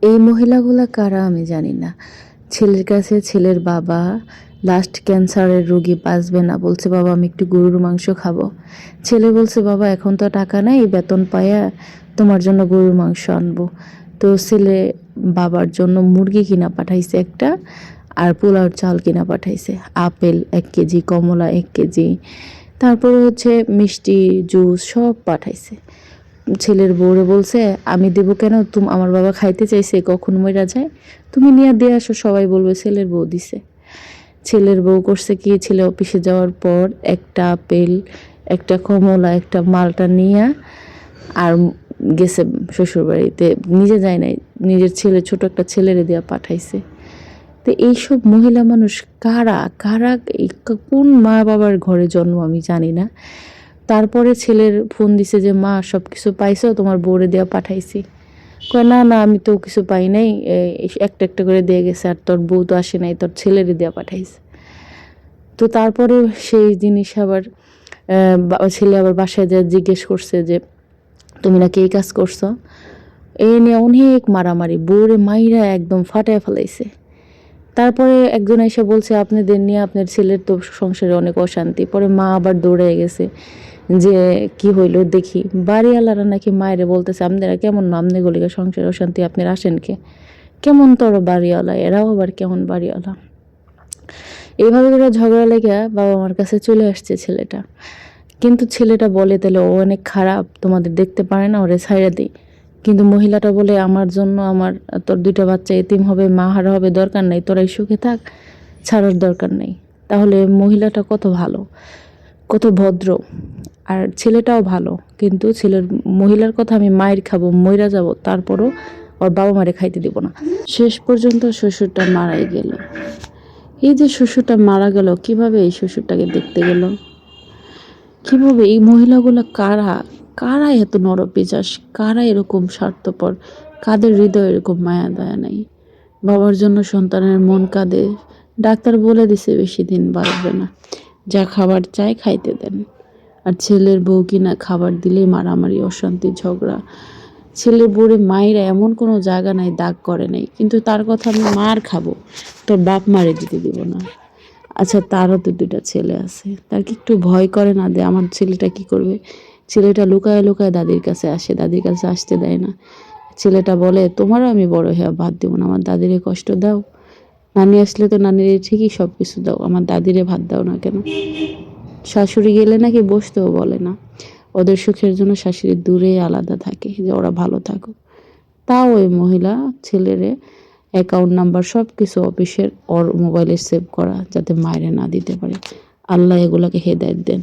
এই মহিলাগুলা কারা আমি জানি না। ছেলের কাছে ছেলের বাবা লাস্ট ক্যান্সারের রোগী বাঁচবে না, বলছে বাবা আমি একটু গরুর মাংস খাবো। ছেলে বলছে বাবা এখন তো টাকা নাই, বেতন পাইয়া তোমার জন্য গরুর মাংস আনবো। তো ছেলে বাবার জন্য মুরগি কিনা পাঠাইছে একটা, আর পোলাওর চাল কিনা পাঠাইছে, আপেল 1 কেজি, কমলা 1 কেজি, তারপরে হচ্ছে মিষ্টি জুস সব পাঠাইছে। ছেলের বউরে বলছে আমি দেবো কেন, আমার বাবা খাইতে চাইছে কখন মইরা যায়, তুমি নিয়ে দিয়ে আসো, সবাই বলবে ছেলের বউ দিছে। ছেলের বউ করছে কি, ছেলে অফিসে যাওয়ার পর একটা আপেল, একটা কমলা, একটা মালটা নিয়ে আর গেছে শ্বশুর বাড়িতে, নিজে যায় নাই, নিজের ছেলে ছোট একটা ছেলেরে দিয়া পাঠাইছে। তো এইসব মহিলা মানুষ কারা কারা, কোন মা বাবার ঘরে জন্ম আমি জানি না। তারপরে ছেলের ফোন দিছে যে মা সব কিছু পাইছো, তোমার বউরে দেওয়া পাঠাইছি। কয় না না আমি তো কিছু পাই নাই, একটা একটা করে দিয়ে গেছে, আর তোর বউ তো আসে নাই, তোর ছেলেরে দেওয়া পাঠাইছে। তো তারপরে সেই জিনিস আবার ছেলে আবার বাসায় যা জিজ্ঞেস করছে যে তুমি নাকি এই কাজ করছো, এই নিয়ে অনেক মারামারি, বউরে মাইরা একদম ফাটায় ফেলাইছে। তারপরে একজন এসে বলছে আপনাদের নিয়ে আপনার ছেলের তো সংসারে অনেক অশান্তি। পরে মা আবার দৌড়ে গেছে যে কি হইলো দেখি, বাড়িওয়ালারা নাকি মায়েরে বলতেছে আপনারা কেমন না, আমনে গলিকা সংসারে অশান্তি আপনারা আসেন কে, কেমন তোর বাড়িওয়ালা, এরাও আবার কেমন বাড়িওয়ালা। এইভাবে করে ঝগড়া লেগে বাবা মার কাছে চলে আসছে ছেলেটা। কিন্তু ছেলেটা বলে তাহলে ও অনেক খারাপ, তোমাদের দেখতে পারে না, ওরে ছাইড়া দিই। কিন্তু মহিলাটা বলে আমার জন্য আমার তোর 2টা বাচ্চা এতিম হবে, মা হারা হবে, দরকার নাই, তোরাই সুখে থাক, ছাড়ার দরকার নেই। তাহলে মহিলাটা কত ভালো, কত ভদ্র, আর ছেলেটাও ভালো। কিন্তু মহিলার কথা আমি মায়ের খাবো, মইরা যাব, তারপরও ওর বাবা মারে খাইতে দিব না। শেষ পর্যন্ত শ্বশুরটা মারাই গেল। এই যে শ্বশুরটা মারা গেল, কিভাবে এই শ্বশুরটাকে দেখতে গেল, কিভাবে, এই মহিলাগুলো কারা কারা এত নরপিশাচ, কারা এরকম স্বার্থপর, কাদের হৃদয়ে এরকম মায়া দয়া নাই। বাবার জন্য সন্তানের মন কাঁদে, ডাক্তার বলে দিছে বেশি দিন বাঁচবে না, যা খাবার চাই খাইতে দেন। আর ছেলের বউ কিনা খাবার দিলেই মারামারি, অশান্তি, ঝগড়া। ছেলের বউরে মায়েরা এমন কোনো জায়গা নাই দাগ করে নাই, কিন্তু তার কথা আমি মার খাবো, তোর বাপ মারে দিতে দিব না। আচ্ছা তারও তো 2টা ছেলে আছে, তার কি একটু ভয় করে না যে আমার ছেলেটা কি করবে? ছেলেটা লুকায় লুকায় দাদির কাছে আসে, দাদির কাছে আসতে দেয় না। ছেলেটা বলে তোমারও আমি বড় হয়ে ভাত দিব না, আমার দাদিরে কষ্ট দাও, নানি আসলে তো নানিরে ঠিকই সব কিছু দাও, আমার দাদিরে ভাত দাও না কেন? শাশুড়ি গেলে নাকি বসতেও বলে না, ওদের সুখের জন্য শাশুড়ি দূরে আলাদা থাকে যে ওরা ভালো থাকুক। তাও ওই মহিলা ছেলেরে অ্যাকাউন্ট নাম্বার সব কিছু অফিসের ওর মোবাইলে সেভ করা, যাতে মায়েরে না দিতে পারে। আল্লাহ এগুলোকে হেদায়েত দেন।